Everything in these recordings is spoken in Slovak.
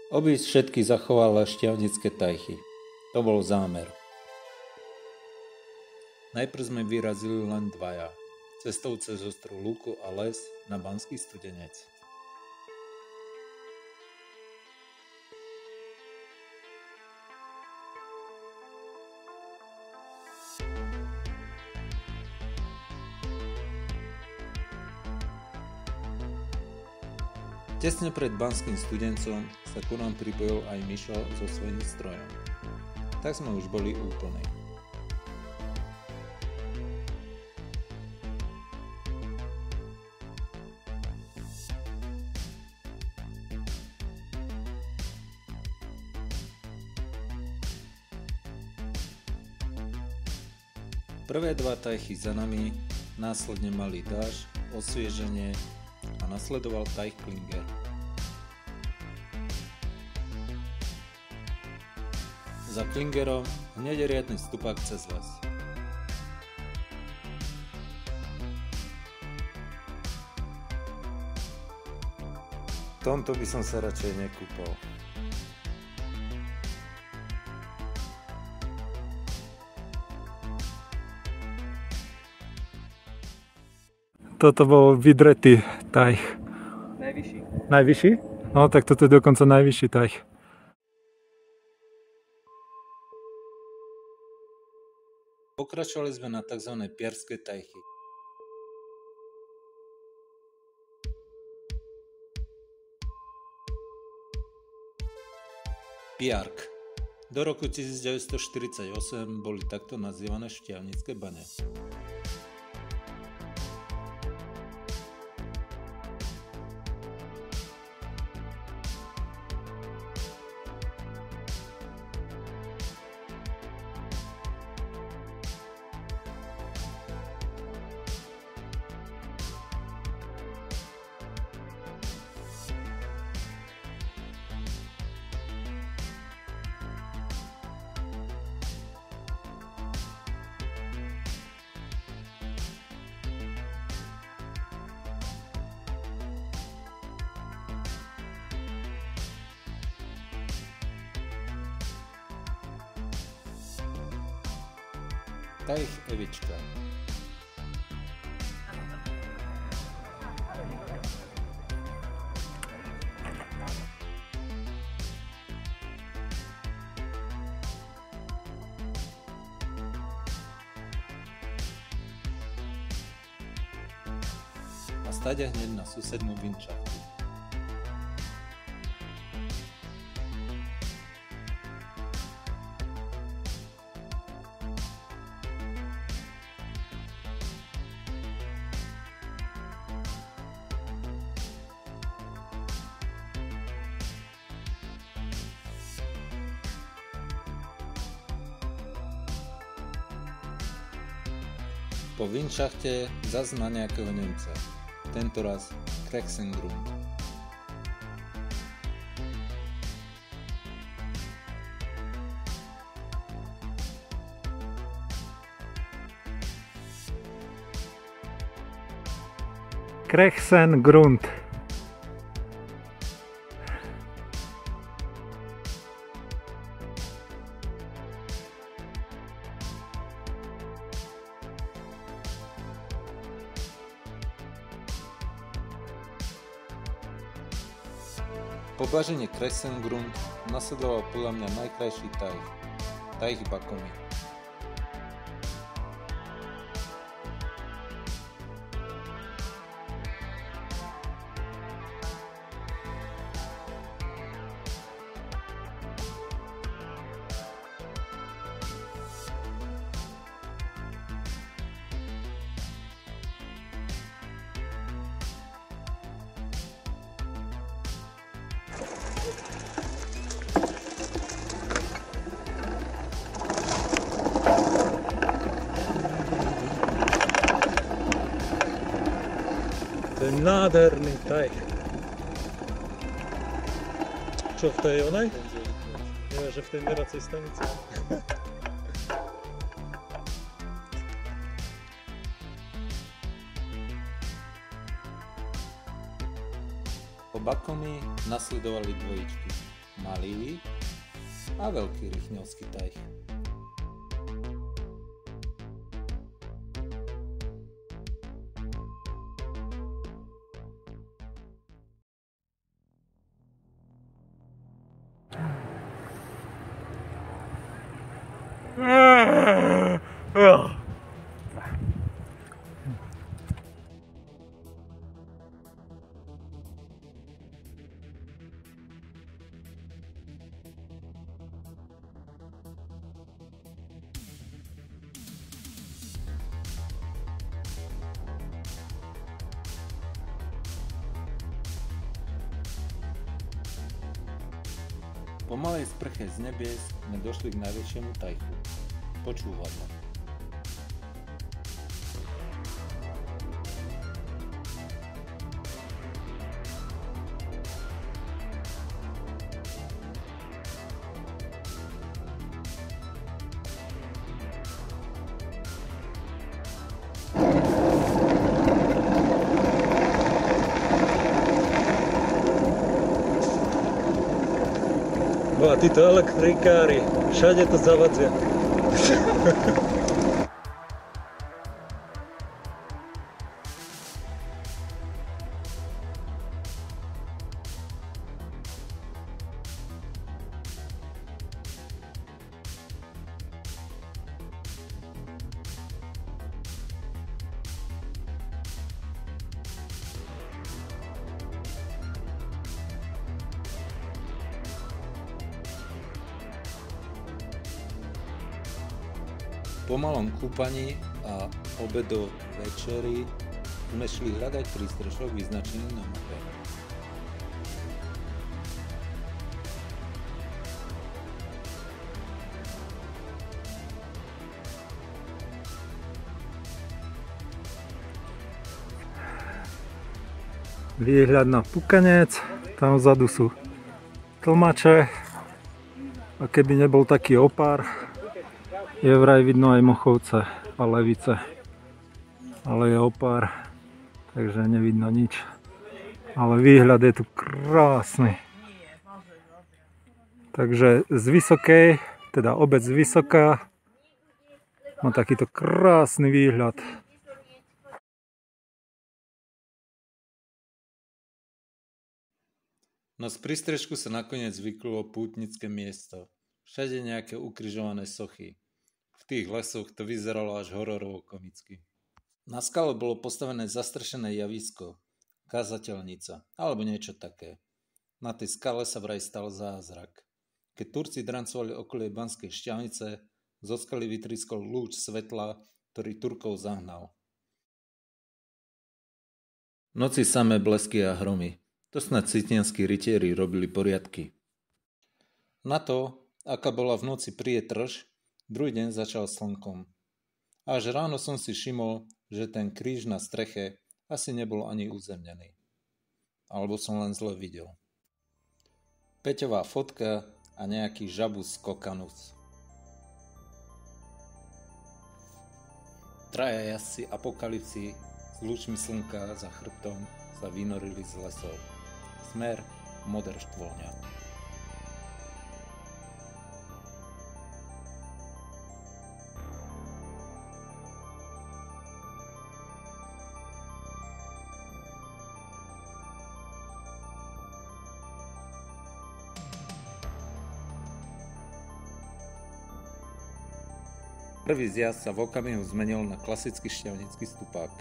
Obísť všetky zachovala šťavnické tajchy. To bol zámer. Najprv sme vyrazili len dvaja, cestou cez ostrú lúku a les na Banský Studenec. Tesne pred Banským Studencom sa ku nám pripojil aj Mišo so svojím strojom. Tak sme už boli úplní. Prvé dva tajchy za nami, následne malý dáž, osvieženie a nasledoval tajch Klinger. Za Klingerom hneď riadny stupák cez les. V tomto by som sa radšej nekúpal. Toto bol vydretý tajch. Najvyšší. Najvyšší? No tak toto je dokonca najvyšší tajch. Pokračovali sme na tzv. Piarske tajchy. Piark. Do roku 1948 boli takto nazývané šťavnické bane. Tajch Evička. A stade hneď na susednú vinčachtu. Po vinčachte zas na nejakého Nemca, tentoraz Krexengrund. Krexengrund. Po bažine Krexengrund nasledoval podľa mňa najkrajší tajch, tajch Bakomy. To je nádherný tajch. Čo, v tej onej? Nie, že v tej meracej stanici. Po Bakomy nasledovali dvojičky. malý a veľký Rychňovský tajh. Po malej sprche z nebies sme došli k najväčšiemu tajchu – počúvadlo. No a títo elektrikári, všade to zavadzia. Po malom kúpaní a obedo večeri sme šli hľadať prístrešok vyznačený na mape. Výhľad na Pukanec, tam vzadu sú tlmače a keby nebol taký opár, je vraj vidno aj Mochovce a Levice, ale je opár, takže nevidno nič, ale výhľad je tu krásny. Takže z vysokej, teda obec Vysoká, má takýto krásny výhľad. No z prístrežku sa nakoniec vyklulo pútnické miesto, všade nejaké ukrižované sochy. V tých lesoch to vyzeralo až hororovo komicky. Na skale bolo postavené zastrešené javisko, kazateľnica, alebo niečo také. Na tej skale sa vraj stal zázrak. Keď Turci drancovali okolie Banskej Štiavnice, zo skaly vytriskol lúč svetla, ktorý Turkov zahnal. V noci samé blesky a hromy. To snad citianskí rytieri robili poriadky. Na to, aká bola v noci prietrž, druhý deň začal slnkom. Až ráno som si všimol, že ten kríž na streche asi nebol ani uzemnený. Alebo som len zle videl. Peťová fotka a nejaký žabus kokanus. Traja jazdci apokalypsy s lúčmi slnka za chrbtom sa vynorili z lesov. Smer Moder-Štvolňa. Prvý zjazd sa v okamihu zmenil na klasický šťavnický stupák.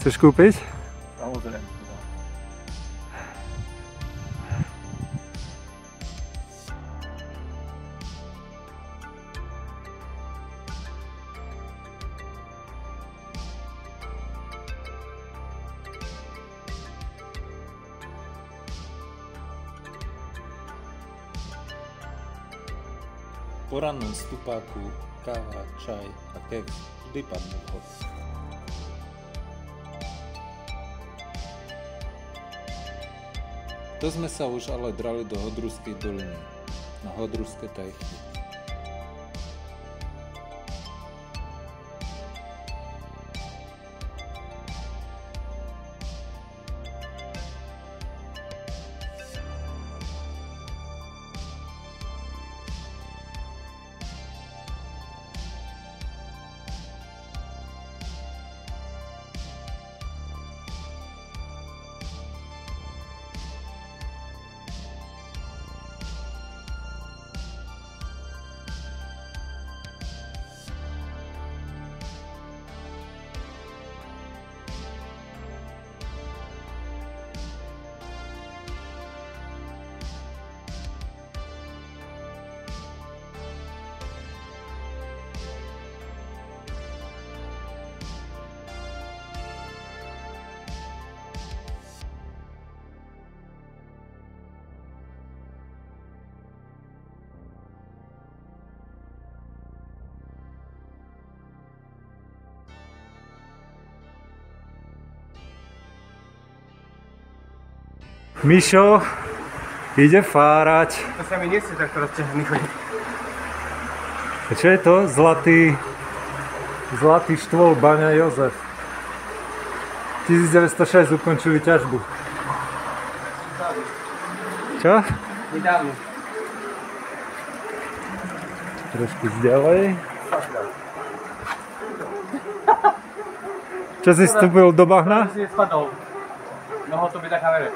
Chceš kúpiť? Samozrejme. Po rannom stupáku káva, čaj a keks vždy padnú vhod. To sme sa už ale drali do Hodruskej doliny, na Hodruské tajchy. Mišo ide fárať. To sa mi nechce takto rozťahaný chodiť. A čo je to? Zlatý štôl Baňa Jozef. 1906 ukončili ťažbu. Čo? Nedávno. Trošku ďalej. Čo si vstúpil do bahna? Si spadol. Mohol to byť na kamere.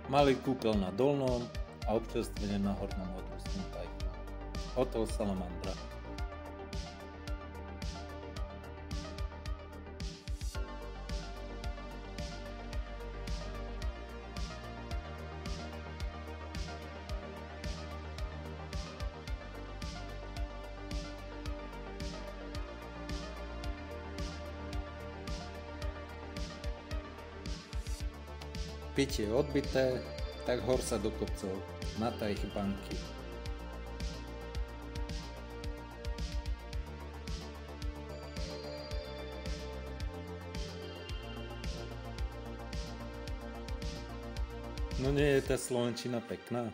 Mali kúpeľ na Dolnom a občerstvenie na Hornom Hodruskom tajchu. Hotel Salamandra. Pitie odbité, tak hor sa do kopcov, na tajch banky. No nie je tá slovenčina pekná?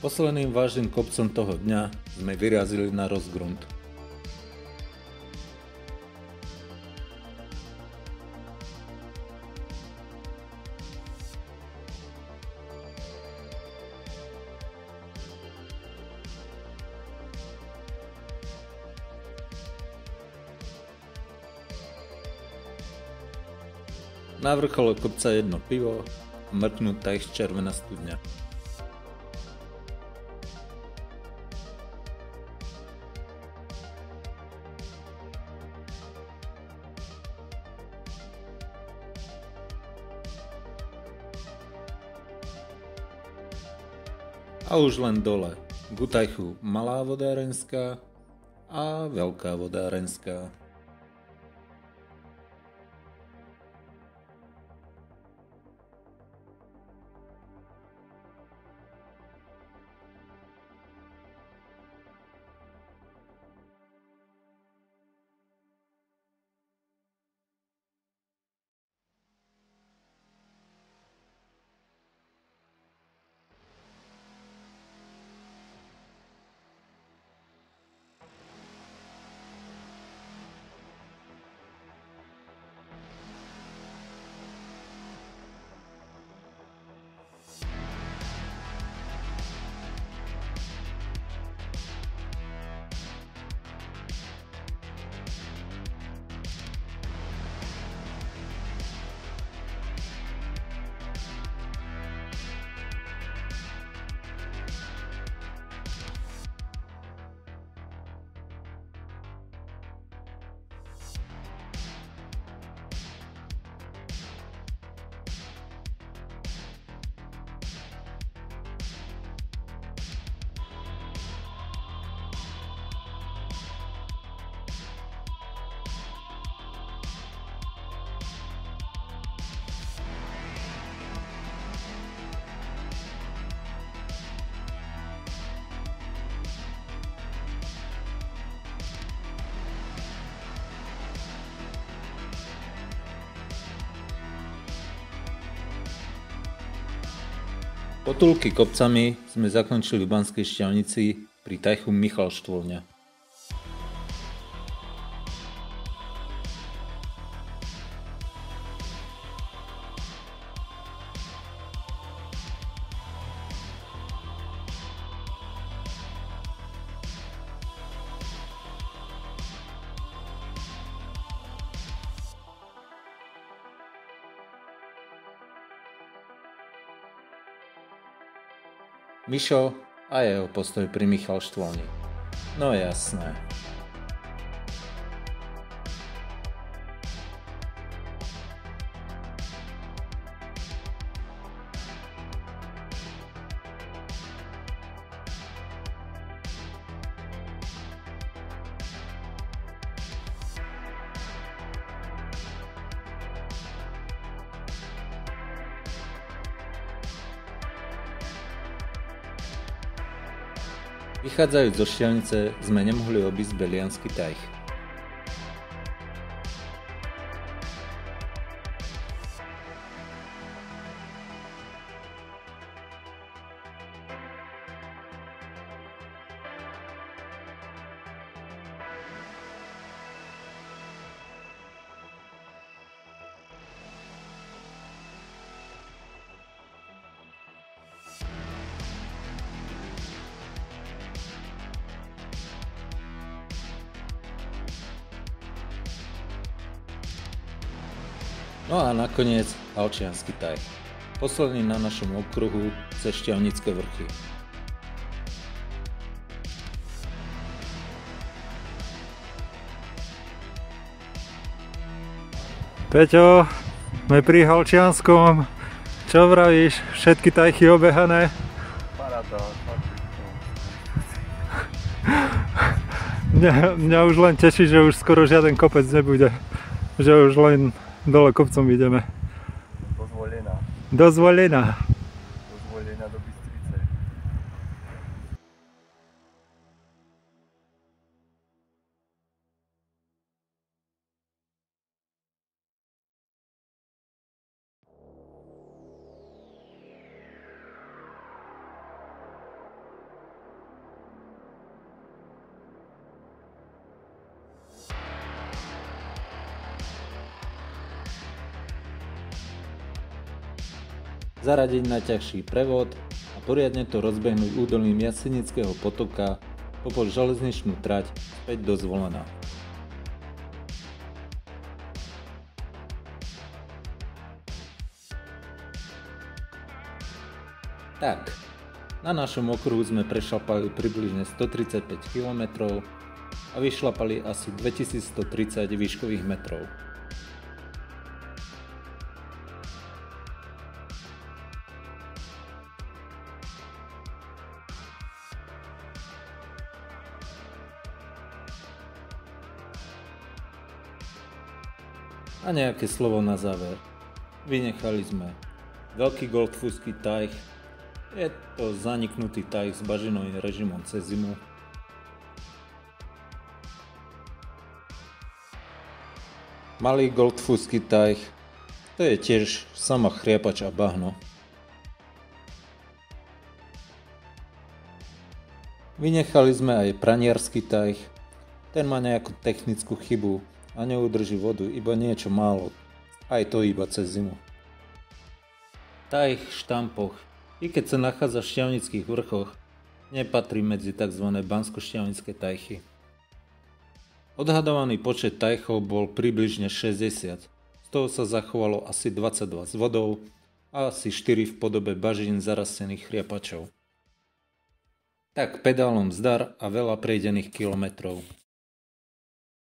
Posledným vážnym kopcom toho dňa sme vyrazili na Rozgrund. Na vrchole kopca jedno pivo a mrknutá ich červená studňa. A už len dole, k Utajchu malá vodárenská a veľká vodárenská. Potulky kopcami sme zakončili v Banskej Štiavnici pri Tajchu Michalštvolňa. Mišo a jeho postoj pri Michalštvolni. No jasné. Vychádzajúc zo Štiavnice sme nemohli obísť Beliansky Tajch. No a nakoniec Halčiansky Tajch, posledný na našom okruhu cez Štiavnické vrchy. Peťo, sme pri Halčianskom. Čo vravíš? Všetky tajchy obehané? Paráda. Mňa už len teší, že už skoro žiaden kopec nebude. Že už len dole kopcom ideme. Dozvolená. Dozvolená. Dozvolená do Bystrice. Zaradiť najťažší prevod a poriadne to rozbehnúť údolím Jasenického potoka popod železničnú trať späť do Zvolena. Tak, na našom okruhu sme prešlapali približne 135 km a vyšlapali asi 2130 výškových metrov. A nejaké slovo na záver. Vynechali sme veľký Goldfuský tajh. Je to zaniknutý tajh s bažinovým režimom cez zimu. Malý Goldfuský tajh. To je tiež sama chriapač a bahno. Vynechali sme aj Praniarsky tajh. Ten má nejakú technickú chybu a neudrží vodu iba niečo málo. Aj to iba cez zimu. Tajh Štampoch, i keď sa nachádza v Šťavnických vrchoch, nepatrí medzi tzv. banskošťavnické tajchy. Odhadovaný počet tajchov bol približne 60. Z toho sa zachovalo asi 22 s vodou a asi 4 v podobe bažín zarastených chriapačov. Tak pedálom zdar a veľa prejdených kilometrov.